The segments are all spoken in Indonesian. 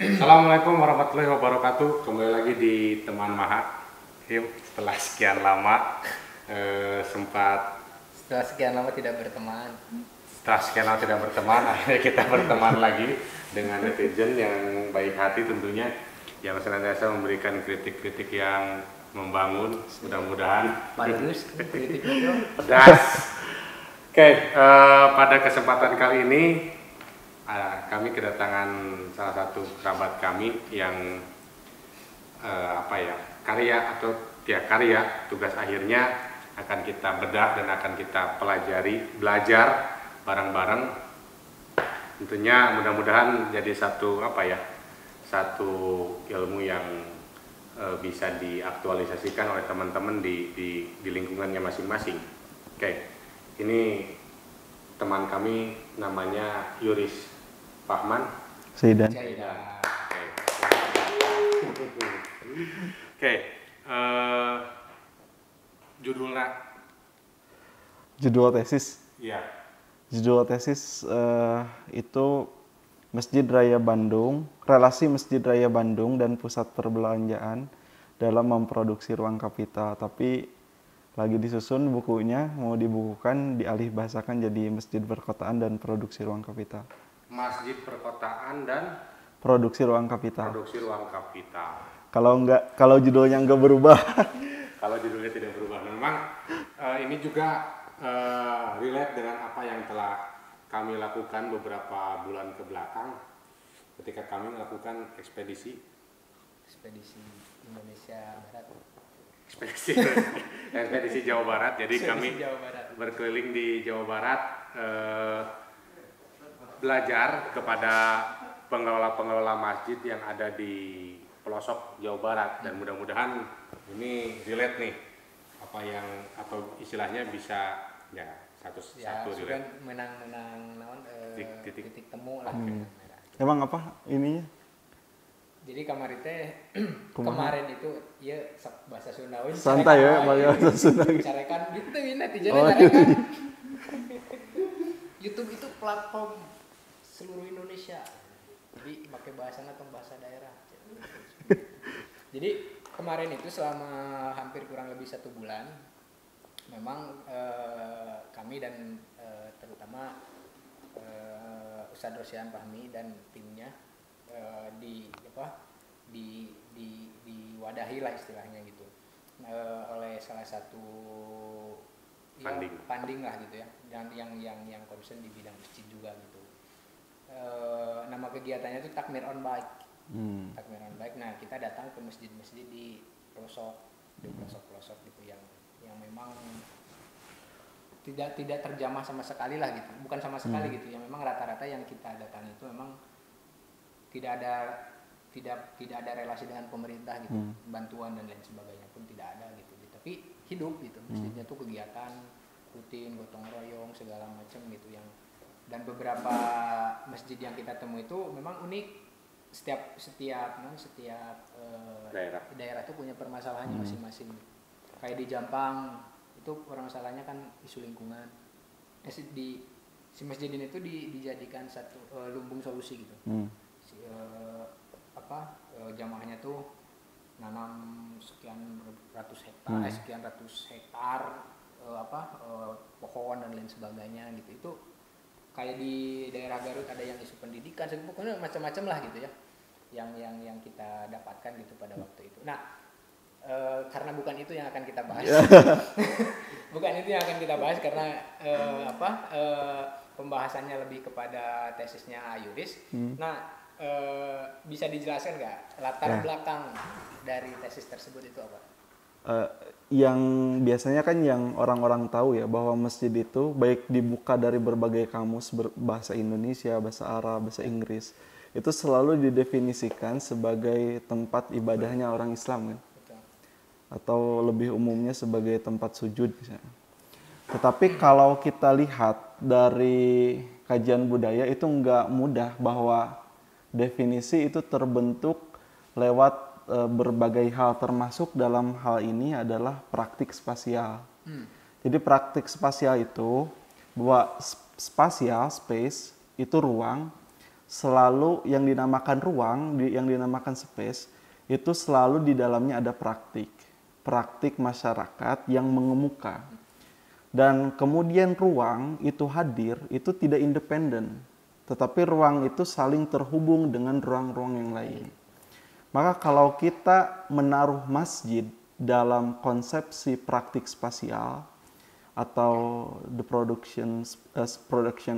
Assalamualaikum warahmatullahi wabarakatuh. Kembali lagi di Teman Maha. Yuk, setelah sekian lama sempat Setelah sekian lama tidak berteman. setelah sekian lama tidak berteman, akhirnya kita berteman lagi dengan netizen yang baik hati tentunya, yang senantiasa memberikan kritik-kritik yang membangun. Mudah-mudahan Bagus kritiknya. pedas. Oke, pada kesempatan kali ini kami kedatangan salah satu kerabat kami yang karya tugas akhirnya akan kita bedah dan akan kita belajar bareng-bareng. Tentunya mudah-mudahan jadi satu ilmu yang bisa diaktualisasikan oleh teman-teman di lingkungannya masing-masing. Oke, ini teman kami namanya Yuris Fahman. Seidan. Oke, judulnya, Judul tesis. ya, Judul tesis itu Masjid Raya Bandung, relasi Masjid Raya Bandung dan pusat perbelanjaan dalam memproduksi ruang kapital. Tapi lagi disusun bukunya, mau dibukukan, dialih bahasakan jadi Masjid Perkotaan dan Produksi Ruang Kapital. Masjid Perkotaan dan Produksi Ruang Kapital. Produksi Ruang Kapital. Kalau judulnya nggak berubah. Kalau judulnya tidak berubah, memang ini juga relate dengan apa yang telah kami lakukan beberapa bulan ke belakang ketika kami melakukan ekspedisi Indonesia Barat. ekspedisi Jawa Barat. Jadi kami Jawa Barat. berkeliling di Jawa Barat, belajar kepada pengelola-pengelola masjid yang ada di pelosok Jawa Barat, dan mudah-mudahan ini relate nih apa yang atau istilahnya bisa ya satu relate. Sudah menang titik temu lah. Emang apa ininya? Jadi kamari teh Kumaha? kemarin itu ya bahasa Sunda we, Santai ya, bahasa Sunda. carekan gitu netizen Oh, carekan. YouTube itu platform seluruh Indonesia. Jadi pakai bahasanya atau bahasa daerah. Jadi kemarin itu selama hampir kurang lebih 1 bulan, memang kami dan terutama Ustadz Rosyan Fahmi dan timnya diwadahi lah istilahnya gitu, oleh salah satu funding lah gitu ya, dan yang concern di bidang masjid juga gitu. Nama kegiatannya itu Takmir on Bike. Takmir on Bike. Nah, kita datang ke masjid-masjid di pelosok gitu yang memang tidak terjamah sama sekali lah gitu. Bukan sama sekali gitu. Yang memang rata-rata yang kita datangi itu memang tidak ada relasi dengan pemerintah gitu. Bantuan dan lain sebagainya pun tidak ada gitu. Tapi hidup gitu. Masjidnya tuh kegiatan rutin, gotong royong segala macam gitu yang. Dan beberapa masjid yang kita temui itu memang unik. Setiap daerah tuh punya permasalahannya masing-masing. Kayak di Jampang itu permasalahannya kan isu lingkungan. Si masjid ini tuh dijadikan satu lumbung solusi gitu. Jamaahnya tuh nanam sekian ratus hektar pohon dan lain sebagainya gitu. Itu kayak di daerah Garut ada yang isu pendidikan, pokoknya macam-macam lah gitu ya, yang kita dapatkan gitu pada waktu itu. Nah, karena bukan itu yang akan kita bahas, karena pembahasannya lebih kepada tesisnya Yuris. Nah, bisa dijelaskan nggak latar belakang dari tesis tersebut itu apa? Yang biasanya kan yang orang-orang tahu ya, bahwa masjid itu baik dibuka dari berbagai kamus bahasa Indonesia, bahasa Arab, bahasa Inggris, itu selalu didefinisikan sebagai tempat ibadahnya orang Islam kan. Betul. Atau lebih umumnya sebagai tempat sujud misalnya. Tetapi kalau kita lihat dari kajian budaya itu nggak mudah, bahwa definisi itu terbentuk lewat berbagai hal, termasuk dalam hal ini adalah praktik spasial. Jadi praktik spasial itu bahwa spasial, space, itu ruang, selalu yang dinamakan ruang, yang dinamakan space, itu selalu di dalamnya ada praktik masyarakat yang mengemuka. Dan kemudian ruang itu hadir, itu tidak independen, tetapi ruang itu saling terhubung dengan ruang-ruang yang lain. Maka kalau kita menaruh masjid dalam konsepsi praktik spasial atau the production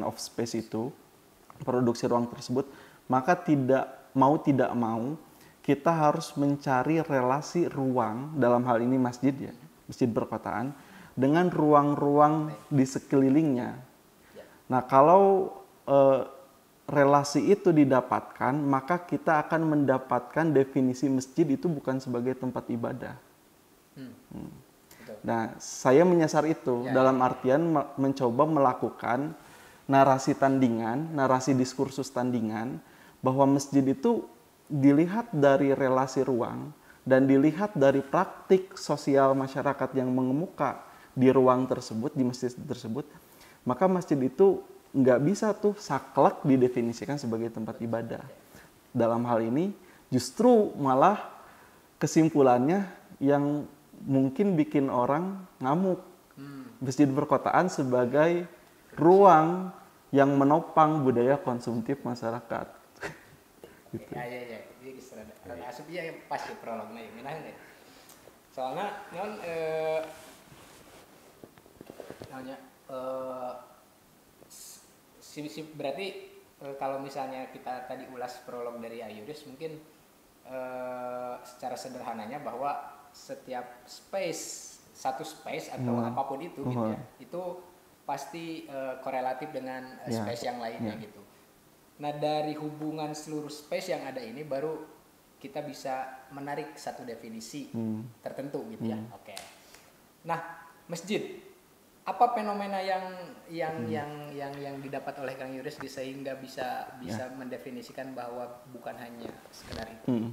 of space itu, produksi ruang tersebut, maka tidak mau kita harus mencari relasi ruang, dalam hal ini masjid ya, masjid perkotaan, dengan ruang-ruang di sekelilingnya. Nah, kalau relasi itu didapatkan, maka kita akan mendapatkan definisi masjid itu bukan sebagai tempat ibadah. Nah, saya menyasar itu dalam artian mencoba melakukan narasi tandingan, narasi diskursus tandingan, bahwa masjid itu dilihat dari relasi ruang dan dilihat dari praktik sosial masyarakat yang mengemuka di ruang tersebut, di masjid tersebut, maka masjid itu nggak bisa tuh saklek didefinisikan sebagai tempat ibadah. Dalam hal ini justru malah kesimpulannya yang mungkin bikin orang ngamuk. Masjid perkotaan sebagai ruang yang menopang budaya konsumtif masyarakat. Gitu. Ya. Ini rada asup ya pas di prolognya ya, minah deh. Soalnya berarti kalau misalnya kita tadi ulas prolog dari Ayudis, mungkin secara sederhananya bahwa setiap satu space atau apapun itu gitu ya, itu pasti korelatif dengan space yang lainnya gitu. Nah, dari hubungan seluruh space yang ada ini baru kita bisa menarik satu definisi tertentu gitu ya. Oke. Nah, masjid, apa fenomena yang didapat oleh Kang Yuris sehingga bisa mendefinisikan bahwa bukan hanya sekedar itu?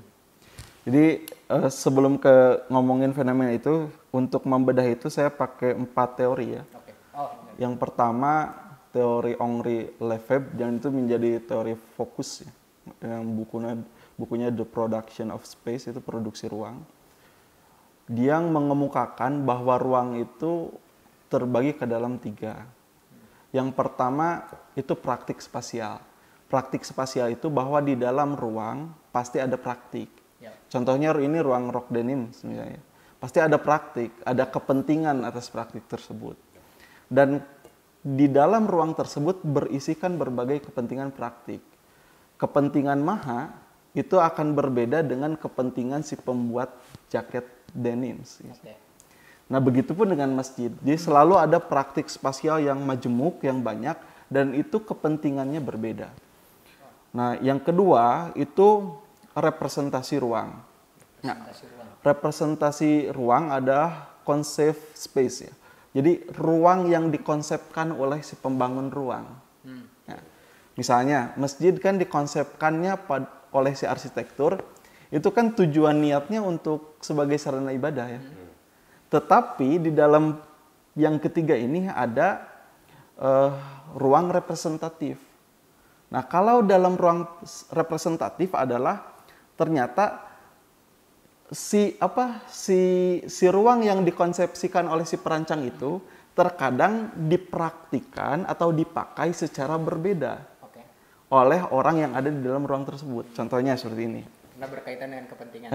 Jadi sebelum ke ngomongin fenomena itu, untuk membedah itu saya pakai 4 teori ya. Okay. Yang pertama teori Henri Lefebvre, dan itu menjadi teori fokus ya. Yang bukunya The Production of Space, itu produksi ruang. Dia mengemukakan bahwa ruang itu terbagi ke dalam 3. Yang pertama itu praktik spasial. Praktik spasial itu bahwa di dalam ruang pasti ada praktik. Contohnya ini ruang Rock Denim misalnya. Pasti ada praktik, ada kepentingan atas praktik tersebut. Dan di dalam ruang tersebut berisikan berbagai kepentingan praktik. Kepentingan maha itu akan berbeda dengan kepentingan si pembuat jaket denim. Nah, begitupun dengan masjid. Jadi selalu ada praktik spasial yang majemuk, yang banyak, dan itu kepentingannya berbeda. Nah, yang kedua itu representasi ruang. Nah, representasi ruang adalah konsep space ya. Jadi ruang yang dikonsepkan oleh si pembangun ruang. Nah, misalnya masjid kan dikonsepkannya oleh si arsitektur, itu kan tujuan niatnya untuk sebagai sarana ibadah ya. Tetapi di dalam yang ketiga ini ada ruang representatif. Nah, kalau dalam ruang representatif adalah ternyata si ruang yang dikonsepsikan oleh si perancang itu terkadang dipraktikkan atau dipakai secara berbeda oleh orang yang ada di dalam ruang tersebut. Contohnya seperti ini. Karena berkaitan dengan kepentingan.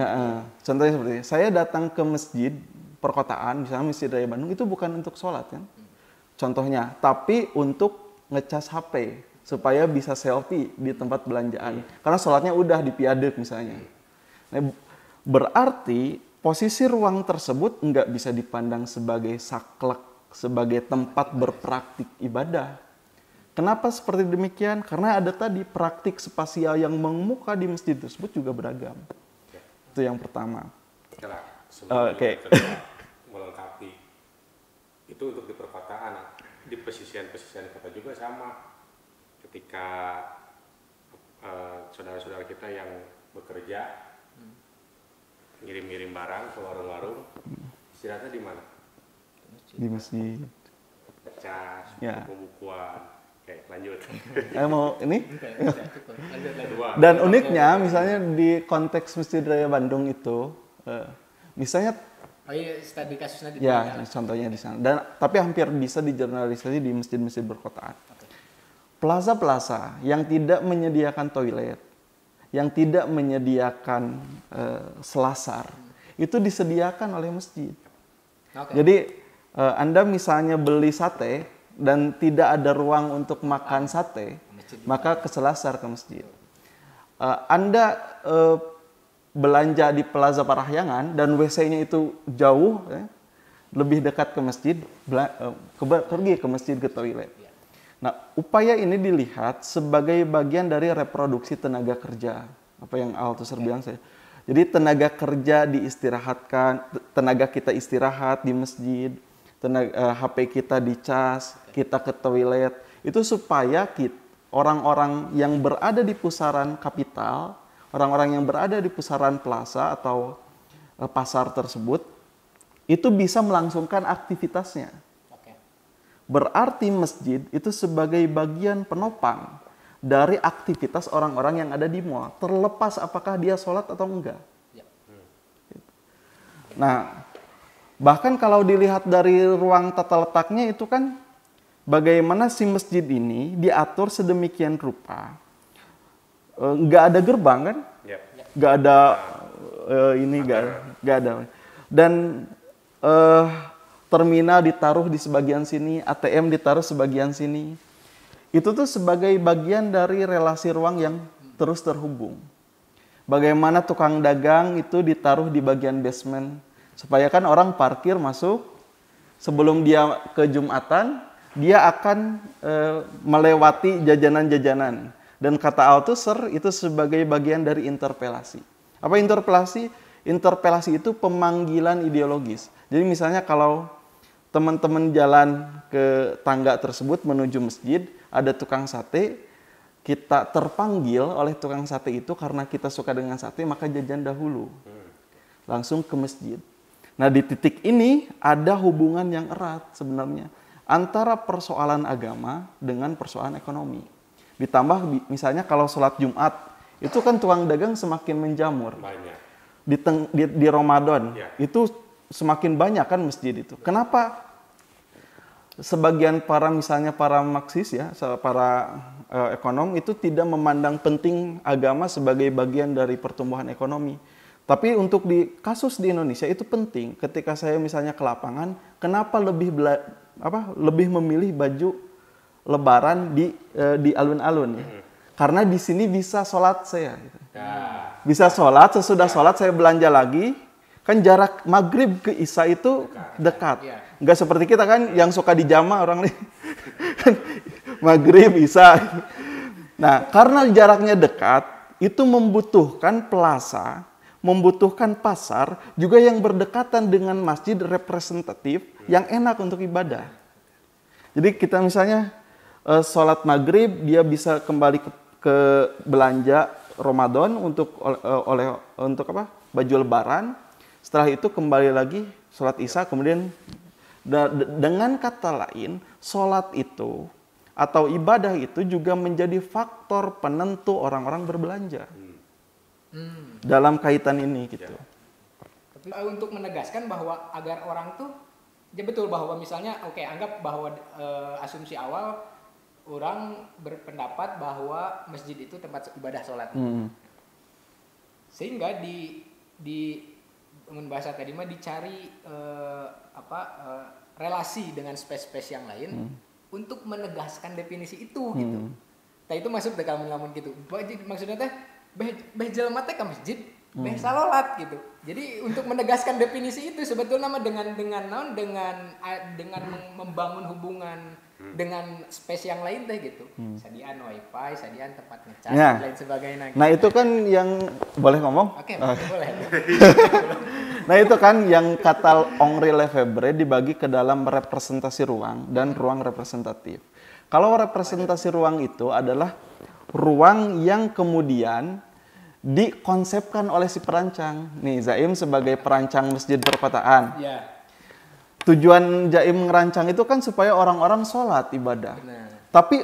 Contohnya seperti ini. Saya datang ke masjid perkotaan, misalnya Masjid Raya Bandung, itu bukan untuk sholat kan? Contohnya, tapi untuk ngecas HP supaya bisa selfie di tempat belanjaan. Karena sholatnya udah di piadek misalnya. Nah, berarti posisi ruang tersebut nggak bisa dipandang sebagai saklek, sebagai tempat berpraktik ibadah. Kenapa seperti demikian? Karena ada tadi praktik spasial yang mengemuka di masjid tersebut juga beragam. Itu yang pertama. Oke. Melengkapi itu untuk di perkotaan, di pesisian kota juga sama. Ketika saudara-saudara kita yang bekerja ngirim-ngirim barang ke warung-warung, istirahatnya di mana? Di masjid. Cas, pembukuan. Oke, lanjut. Mau ini? Oke, bisa, cukup. Lanjut. Kedua. Dan uniknya misalnya di konteks Masjid Raya Bandung itu, misalnya Oh iya, studi kasusnya di ya contohnya di sana. Dan tapi hampir bisa digeneralisasi di masjid-masjid perkotaan. Plaza-plaza yang tidak menyediakan toilet, yang tidak menyediakan selasar, itu disediakan oleh masjid. Oke. Jadi Anda misalnya beli sate dan tidak ada ruang untuk makan sate, maka ke selasar ke masjid. Anda belanja di Plaza Parahyangan dan WC-nya itu jauh, lebih dekat ke masjid, pergi ke masjid ke toilet. Nah, upaya ini dilihat sebagai bagian dari reproduksi tenaga kerja. Apa yang Althusser bilang saya. Jadi tenaga kerja diistirahatkan, tenaga kita istirahat di masjid, HP kita dicas, kita ke toilet. Itu supaya orang-orang yang berada di pusaran kapital, orang-orang yang berada di pusaran plaza atau pasar tersebut, itu bisa melangsungkan aktivitasnya. Oke. Berarti masjid itu sebagai bagian penopang dari aktivitas orang-orang yang ada di mall, terlepas apakah dia sholat atau enggak. Ya. Nah, bahkan kalau dilihat dari ruang tata letaknya itu kan, bagaimana si masjid ini diatur sedemikian rupa. Nggak ada gerbang kan? Ya. Nggak ada nggak ada. Dan terminal ditaruh di sebagian sini, ATM ditaruh sebagian sini. Itu tuh sebagai bagian dari relasi ruang yang terus terhubung. Bagaimana tukang dagang itu ditaruh di bagian basement, supaya kan orang parkir masuk, sebelum dia ke Jumatan, dia akan melewati jajanan-jajanan. Dan kata Althusser itu sebagai bagian dari interpelasi. Apa interpelasi? Interpelasi itu pemanggilan ideologis. Jadi misalnya kalau teman-teman jalan ke tangga tersebut menuju masjid, ada tukang sate, kita terpanggil oleh tukang sate itu karena kita suka dengan sate, maka jajan dahulu. Langsung ke masjid. Nah, di titik ini ada hubungan yang erat sebenarnya antara persoalan agama dengan persoalan ekonomi. Ditambah misalnya kalau sholat Jumat, itu kan tukang dagang semakin menjamur. Banyak. Di Ramadan, Ya. itu semakin banyak kan masjid itu. Kenapa sebagian misalnya para Marxis ya, para ekonom itu tidak memandang penting agama sebagai bagian dari pertumbuhan ekonomi. Tapi untuk kasus di Indonesia itu penting. Ketika saya misalnya ke lapangan, kenapa lebih memilih baju Lebaran di alun-alun ya? Karena di sini bisa sholat saya. Gitu. Ya. Bisa sholat, sesudah sholat saya belanja lagi. Kan jarak maghrib ke isya itu dekat. Iya. Nggak seperti kita kan yang suka dijama orang nih. Maghrib, isya. Nah, karena jaraknya dekat, itu membutuhkan plaza, membutuhkan pasar, juga yang berdekatan dengan masjid representatif yang enak untuk ibadah. Jadi kita misalnya sholat maghrib, dia bisa kembali ke belanja Ramadan untuk baju Lebaran. Setelah itu kembali lagi sholat isya, kemudian dengan kata lain, sholat itu atau ibadah itu juga menjadi faktor penentu orang-orang berbelanja dalam kaitan ini gitu. Tapi untuk menegaskan bahwa agar orang tuh, ya betul bahwa misalnya, anggap bahwa asumsi awal orang berpendapat bahwa masjid itu tempat ibadah sholat. Sehingga di bahasa tadi mah dicari relasi dengan space-space yang lain untuk menegaskan definisi itu gitu. Nah itu masuk ke lamun gitu. Maksudnya teh beh jelema teh ka masjid, beh salolat gitu. Jadi untuk menegaskan definisi itu sebetulnya dengan membangun hubungan dengan space yang lain teh gitu. Sadian wifi, sadian tempat ngecas dan lain sebagainya. Nah, itu kan yang boleh ngomong? Oke, boleh. Nah, itu kan yang kata Henri Lefebvre dibagi ke dalam representasi ruang dan ruang representatif. Kalau representasi ruang itu adalah ruang yang kemudian dikonsepkan oleh si perancang. Nih, Zaim sebagai perancang masjid perkotaan. Ya. Tujuan Jaim ngerancang itu kan supaya orang-orang sholat ibadah. Benar. Tapi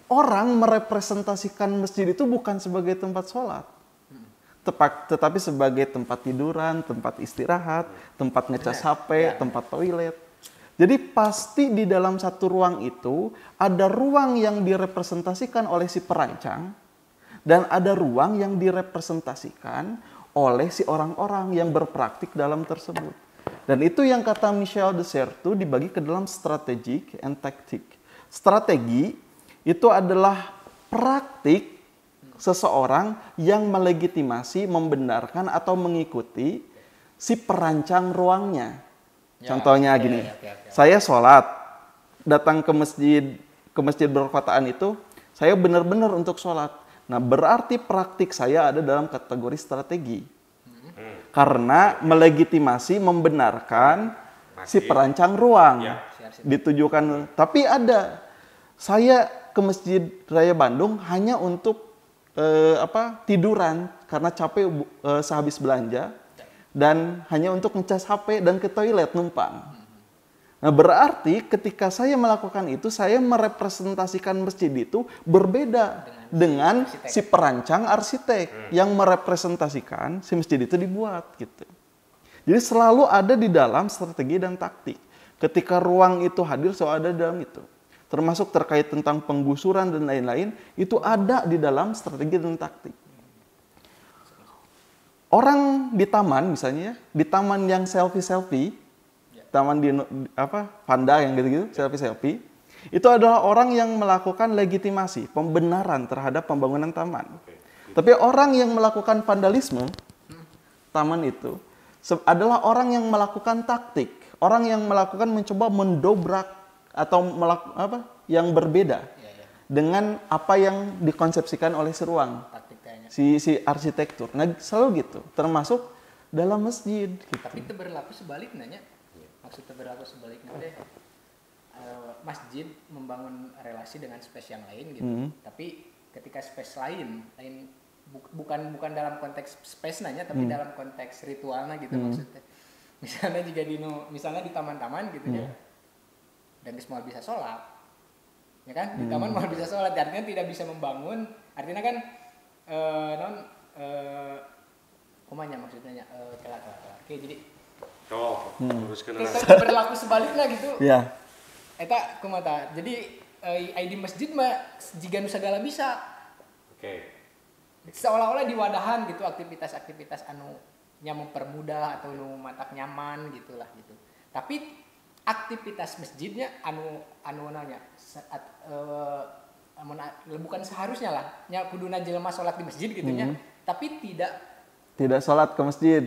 orang merepresentasikan masjid itu bukan sebagai tempat sholat, tetapi sebagai tempat tiduran, tempat istirahat, tempat ngecas HP, tempat toilet. Jadi pasti di dalam satu ruang itu ada ruang yang direpresentasikan oleh si perancang dan ada ruang yang direpresentasikan oleh si orang-orang yang berpraktik dalam tersebut. Dan itu yang kata Michel de Certeau dibagi ke dalam strategic and tactic. Strategi itu adalah praktik seseorang yang melegitimasi, membenarkan atau mengikuti si perancang ruangnya. Contohnya gini, saya sholat, datang ke masjid perkotaan itu, saya benar-benar untuk sholat. Nah, berarti praktik saya ada dalam kategori strategi. Karena melegitimasi, membenarkan si perancang ruang. Ditujukan, tapi ada. Saya ke Masjid Raya Bandung hanya untuk tiduran karena capek sehabis belanja dan hanya untuk ngecas HP dan ke toilet numpang. Nah, berarti ketika saya melakukan itu, saya merepresentasikan masjid itu berbeda dengan si perancang arsitek yang merepresentasikan si masjid itu dibuat gitu. Jadi selalu ada di dalam strategi dan taktik. Ketika ruang itu hadir, selalu ada di dalam itu. Termasuk terkait tentang penggusuran dan lain-lain, itu ada di dalam strategi dan taktik. Orang di taman misalnya, di taman yang selfie-selfie, taman di Panda yang gitu-gitu, selfie-selfie, itu adalah orang yang melakukan legitimasi, pembenaran terhadap pembangunan taman. Tapi orang yang melakukan vandalisme, taman itu, adalah orang yang melakukan taktik, orang yang melakukan mencoba mendobrak atau yang berbeda dengan apa yang dikonsepsikan oleh si ruang, si arsitektur. Nah, selalu gitu, termasuk dalam masjid. Gitu. Tapi itu berlaku sebaliknya, maksudnya berlaku sebaliknya deh. Masjid membangun relasi dengan space yang lain gitu. Tapi ketika space lain bukan dalam konteks space nanya, tapi dalam konteks ritualnya gitu maksudnya. Misalnya di taman-taman gitu ya. Dan semua bisa sholat, ya kan? Di taman mau bisa sholat, artinya tidak bisa membangun, artinya kan kumanya maksudnya kelak. Oke, jadi berlaku sebaliknya gitu. Ya. Eta kumata. Jadi ID masjid mah jika nu segala bisa. Oke. Seolah-olah diwadahan gitu aktivitas-aktivitas anu nya mempermudah atau nu matak nyaman gitulah gitu. Tapi aktivitas masjidnya bukan seharusnya lah nya kuduna jelema salat di masjid gitu nya, tapi tidak salat ke masjid.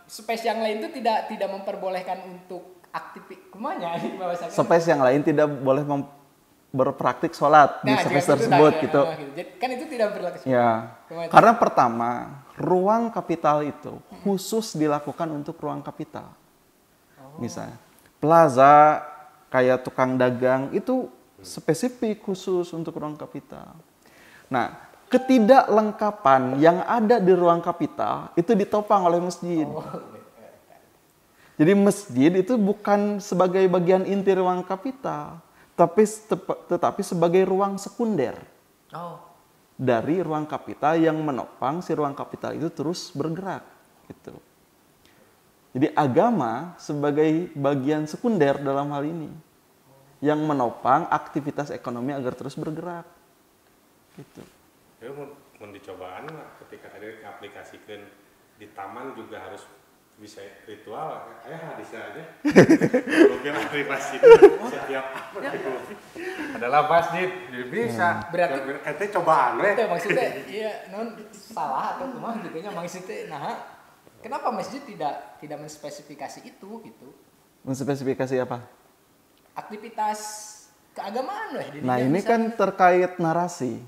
Space yang lain itu tidak memperbolehkan untuk space yang lain tidak boleh berpraktik sholat di space tersebut gitu. Kan itu tidak berlaku. Ya. Karena pertama, ruang kapital itu khusus dilakukan untuk ruang kapital. Misalnya, plaza kayak tukang dagang itu spesifik khusus untuk ruang kapital. Nah, ketidaklengkapan yang ada di ruang kapital itu ditopang oleh masjid. Jadi masjid itu bukan sebagai bagian inti ruang kapital, tetapi sebagai ruang sekunder dari ruang kapital yang menopang si ruang kapital itu terus bergerak gitu. Jadi agama sebagai bagian sekunder dalam hal ini yang menopang aktivitas ekonomi agar terus bergerak gitu. Ya mau dicobaan ketika ada aplikasikan di taman juga harus bisa ritual, hadisnya aja. Mungkin aplikasi setiap adalah masjid, jadi bisa. Berarti ente cobaan we. Itu maksudnya iya non salah atau kumaha gitu nya maksudnya. Nah, kenapa masjid tidak menspesifikasi itu gitu? Menspesifikasi apa? Aktivitas keagamaan weh. Nah, ini kan terkait narasi.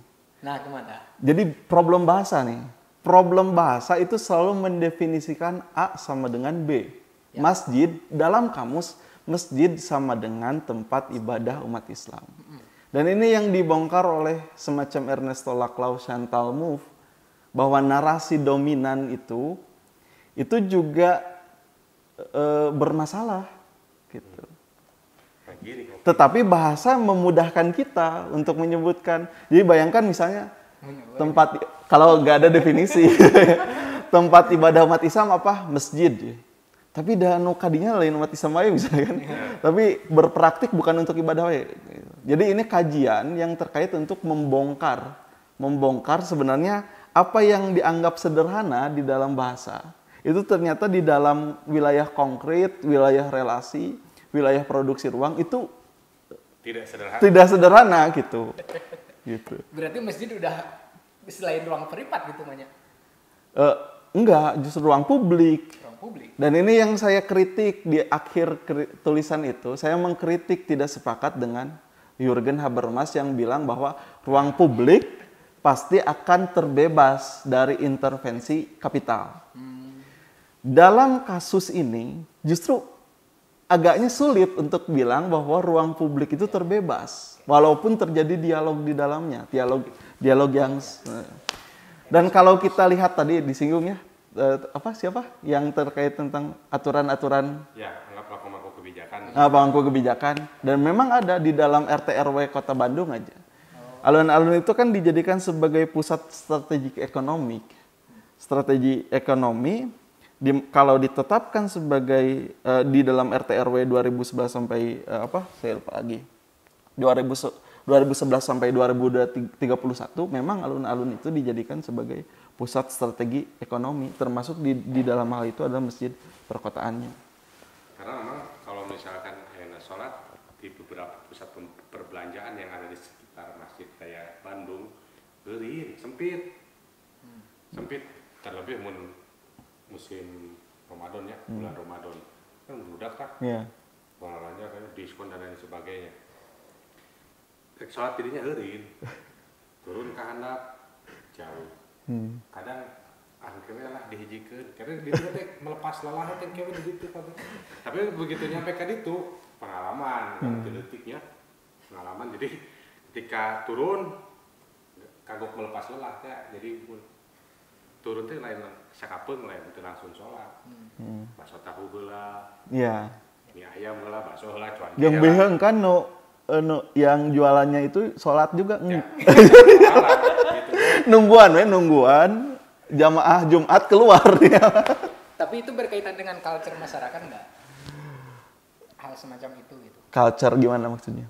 Nah, kemana? Jadi problem bahasa nih. Problem bahasa itu selalu mendefinisikan A sama dengan B. Ya. Masjid, dalam kamus, masjid sama dengan tempat ibadah umat Islam. Dan ini yang dibongkar oleh semacam Ernesto Laclau, Chantal Mouffe, bahwa narasi dominan itu juga bermasalah. Gitu. Gini, Tetapi bahasa memudahkan kita untuk menyebutkan. Jadi bayangkan misalnya tempat, kalau nggak ada definisi, tempat ibadah umat Islam apa? Masjid. Tapi danu kadinya lain umat Islam aja misalkan. Tapi berpraktik bukan untuk ibadah aja. Jadi ini kajian yang terkait untuk membongkar sebenarnya apa yang dianggap sederhana di dalam bahasa. Itu ternyata di dalam wilayah konkret, wilayah relasi, wilayah produksi ruang itu tidak sederhana gitu. Gitu. Berarti masjid udah selain ruang privat gitu banyak. Enggak, justru ruang publik. Ruang publik. Dan ini yang saya kritik di akhir tulisan itu, saya mengkritik tidak sepakat dengan Jürgen Habermas yang bilang bahwa ruang publik pasti akan terbebas dari intervensi kapital. Dalam kasus ini justru agaknya sulit untuk bilang bahwa ruang publik itu terbebas, walaupun terjadi dialog di dalamnya, dialog yang. Dan kalau kita lihat tadi disinggungnya siapa yang terkait tentang aturan-aturan anggaplah pemangku kebijakan. Pemangku kebijakan, dan memang ada di dalam RT RW Kota Bandung aja. Alun-alun itu kan dijadikan sebagai pusat strategi ekonomi. Kalau ditetapkan sebagai di dalam RT RW 2011 sampai saya lupa lagi 2011 sampai 2031 memang alun-alun itu dijadikan sebagai pusat strategi ekonomi, termasuk di dalam hal itu adalah masjid perkotaannya. Karena memang kalau misalkan sholat di beberapa pusat perbelanjaan yang ada di sekitar masjid kayak Bandung, sempit, terlebih musim Ramadan ya, bulan Ramadan kan budak kan, pengelolaan kan diskon dan lain sebagainya. Sholat dirinya turun ke handap jauh. Kadang akhirnya lah dihijikeun, karena dia melepas lelah teh kewe di ditu. Tapi begitu nyampe ka ditu pengalaman, detiknya pengalaman. Jadi ketika turun kagok melepas lelah ya, jadi turun teh lain sakapeung lain teu langsung sholat. Bakso tahu heula. Iya. Mie ayam heula, bakso heula, cuan. Yang beheung kan yang jualannya itu sholat juga. Ya. Nungguan jamaah Jumat keluar dia. Tapi itu berkaitan dengan culture masyarakat nggak? Hal semacam itu gitu. Culture gimana maksudnya?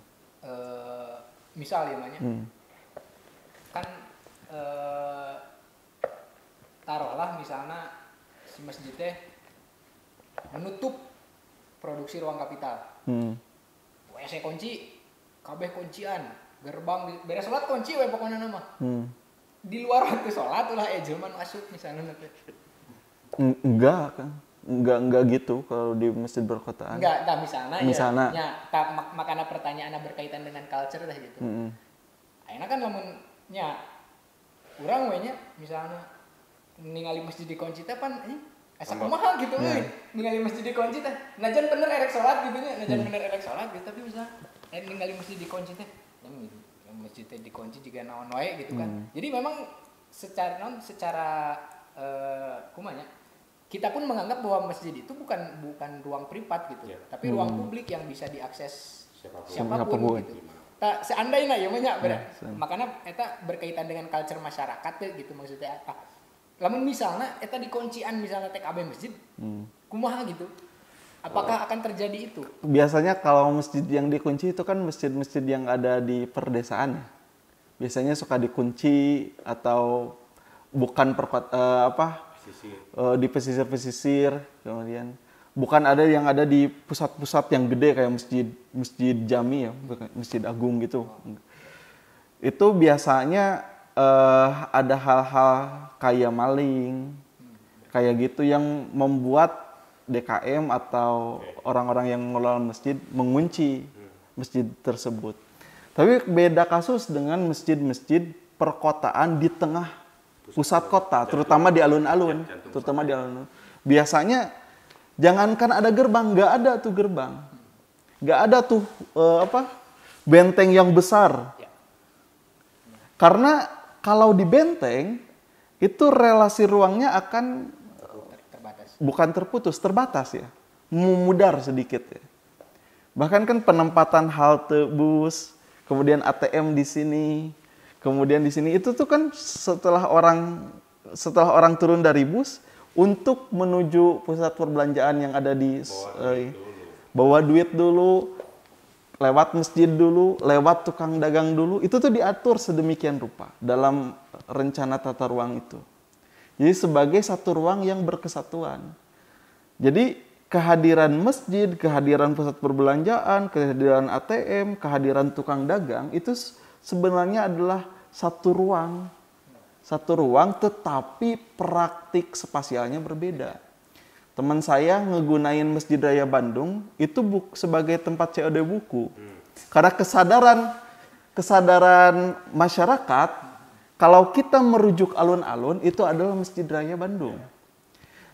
Misal ya namanya, kan taruhlah misalnya si masjid teh menutup produksi ruang kapital. WC kunci, kabeh kuncian, gerbang beres sholat kunci we pokoknya nama. Di luar waktu sholat ulah jelema masuk misalnya nanti. Enggak gitu kalau di masjid perkotaan. Enggak misalnya. Makanya pertanyaannya berkaitan dengan culture dah gitu. Ayeuna kan lamun nya urang we nya misalnya ningali masjid dikunci teh pan asa kumaha gitu euy. Ningali masjid dikunci teh najan bener erek salat gitu nya, gitu tapi bisa ningali masjid dikunci teh masjid teh dikunci juga naon wae gitu kan. Jadi memang secara kumanya kita pun menganggap bahwa masjid itu bukan ruang privat gitu, tapi ruang publik yang bisa diakses siapapun gitu. Seandainya ya makanya eta berkaitan dengan culture masyarakat gitu maksudnya apa? Lamun misalnya eta dikuncian misalnya TKB masjid, kumaha gitu. Apakah akan terjadi itu? Biasanya kalau masjid yang dikunci itu kan masjid-masjid yang ada di perdesaan ya. Biasanya suka dikunci atau bukan di pesisir-pesisir, kemudian bukan ada yang ada di pusat-pusat yang gede kayak masjid Jami ya, masjid agung gitu. Itu biasanya ada hal-hal kayak maling, kayak gitu yang membuat DKM atau orang-orang yang mengelola masjid mengunci masjid tersebut. Tapi beda kasus dengan masjid-masjid perkotaan di tengah pusat kota, terutama di alun-alun. Biasanya jangankan ada gerbang, nggak ada tuh gerbang, nggak ada tuh benteng yang besar. Karena kalau di benteng itu relasi ruangnya akan bukan terputus, terbatas ya, memudar sedikit ya. Bahkan kan penempatan halte bus, kemudian ATM di sini, kemudian di sini itu tuh kan setelah orang turun dari bus untuk menuju pusat perbelanjaan yang ada di bawa duit dulu, lewat masjid dulu, lewat tukang dagang dulu, itu tuh diatur sedemikian rupa dalam rencana tata ruang itu. Jadi sebagai satu ruang yang berkesatuan. Jadi kehadiran masjid, kehadiran pusat perbelanjaan, kehadiran ATM, kehadiran tukang dagang itu sebenarnya adalah satu ruang. Satu ruang tetapi praktik spasialnya berbeda. Teman saya ngegunain Masjid Raya Bandung itu sebagai tempat COD buku. Karena kesadaran masyarakat kalau kita merujuk alun-alun itu adalah Masjid Raya Bandung.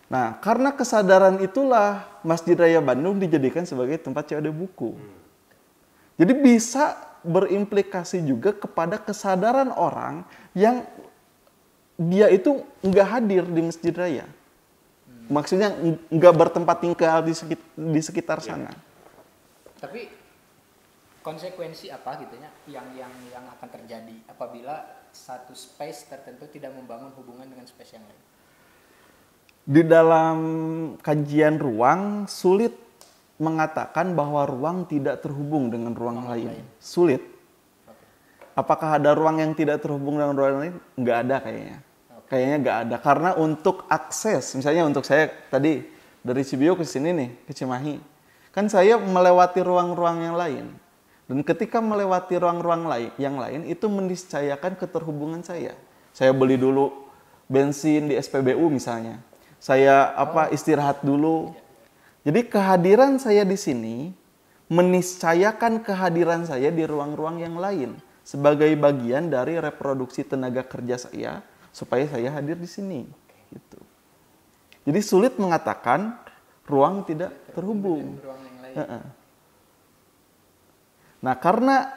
Nah, karena kesadaran itulah Masjid Raya Bandung dijadikan sebagai tempat COD buku. Jadi bisa berimplikasi juga kepada kesadaran orang yang dia itu nggak hadir di Masjid Raya. Maksudnya nggak bertempat tinggal di sekitar sana. Tapi konsekuensi apa gitu ya yang akan terjadi apabila satu space tertentu tidak membangun hubungan dengan space yang lain? Di dalam kajian ruang sulit mengatakan bahwa ruang tidak terhubung dengan ruang lain. Sulit. Apakah ada ruang yang tidak terhubung dengan ruang lain? Nggak ada kayaknya. Kayaknya nggak ada. Karena untuk akses, misalnya untuk saya tadi dari Cibio ke sini nih, ke Cimahi. Kan saya melewati ruang-ruang yang lain. Dan ketika melewati ruang-ruang yang lain, itu meniscayakan keterhubungan saya. Saya beli dulu bensin di SPBU misalnya. Saya istirahat dulu. Jadi kehadiran saya di sini meniscayakan kehadiran saya di ruang-ruang yang lain sebagai bagian dari reproduksi tenaga kerja saya supaya saya hadir di sini. Gitu. Jadi sulit mengatakan ruang tidak terhubung. Nah, karena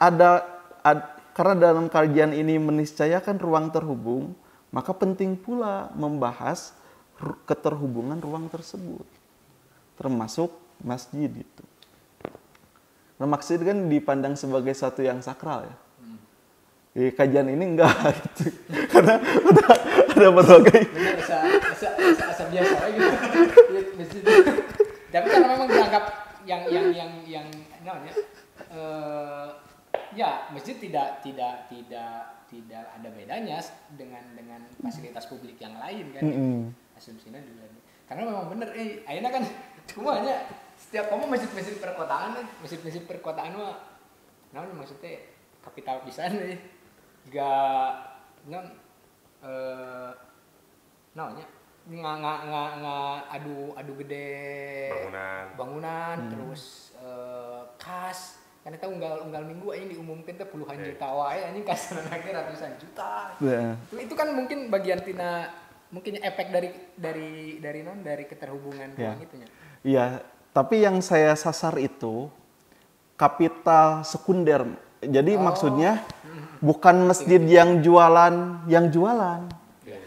karena dalam kajian ini meniscayakan ruang terhubung, maka penting pula membahas keterhubungan ruang tersebut, termasuk masjid itu. Nah, masjid kan dipandang sebagai satu yang sakral ya. Di kajian ini enggak gitu, karena ada berbagai. Benar, asa biasa gitu. Tapi kan memang dianggap yang namanya ya masjid tidak ada bedanya dengan fasilitas publik yang lain kan. Asumsinya juga. Karena memang bener akhirnya kan semuanya setiap kamu masjid perkotaan mah namanya maksudnya kapital pisan gak namanya adu gede bangunan terus kas karena tahu unggal minggu ini diumumkan tuh puluhan juta wae anjing kasanan lagi ratusan juta. Itu kan mungkin bagian tina mungkin efek dari keterhubungan ruang itunya. Iya, tapi yang saya sasar itu kapital sekunder. Jadi maksudnya bukan masjid yang jualan.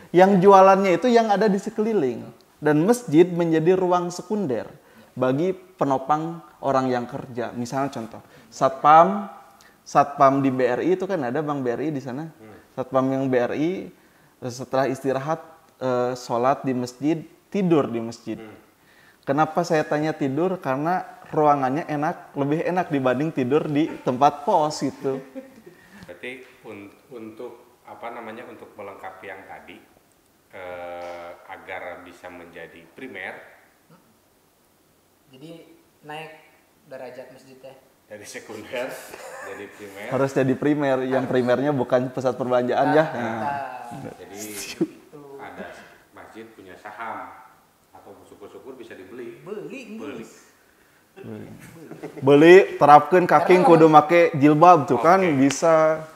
Yang jualannya itu yang ada di sekeliling. Dan masjid menjadi ruang sekunder bagi penopang orang yang kerja. Misalnya contoh, satpam di BRI itu kan ada Bank BRI di sana. Satpam yang BRI setelah istirahat sholat di masjid, tidur di masjid. Kenapa saya tanya tidur? Karena ruangannya lebih enak dibanding tidur di tempat pos gitu. Berarti untuk untuk melengkapi yang tadi agar bisa menjadi primer. Jadi naik derajat masjidnya dari sekunder jadi primer. Harus jadi primer, yang primernya bukan pusat perbelanjaan ya. Jadi ada masjid punya saham atau syukur-syukur bisa dibeli. Beli terapkan kaking kudu make jilbab tuh kan bisa.